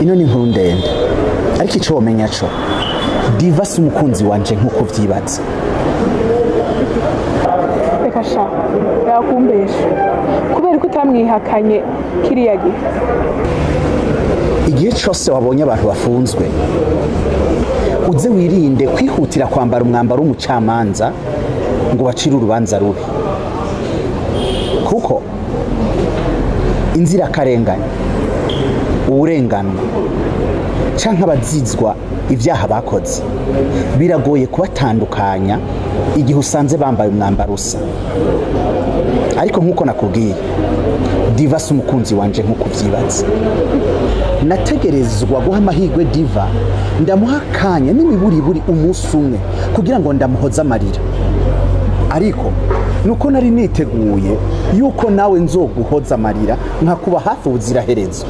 ino ni inkuru ndende ariko icyo wamenya cyo Diva si umukunzi wanje nk'uko vyibaza. Reka sha yakumbesha kubera ko utamwihakanye kiriya gihe. Igihe cyose wabonye abantu bafunzwe uze wirinde kwihutira kwambara umwambaro w'umucamanza ngo bacire urubanza rubi, kuko inzirakarengane, uburenganwa canke abazizwa ibyaha bakoze biragoye kubatandukanya igihe usanze bambaye umwambaro usa. Ariko nk'uko nakubwiye, Diva si umukunzi wanje nk'uko vyibaza. Nategerezwa guha amahirwe Diva, ndamuha akanya n'imiburiburi umunsi umwe kugira ngo ndamuhoze amarira. Ariko nuko nari niteguye yuko nawe nzoguhoza amarira nkakuba hafi ubuziraherezo.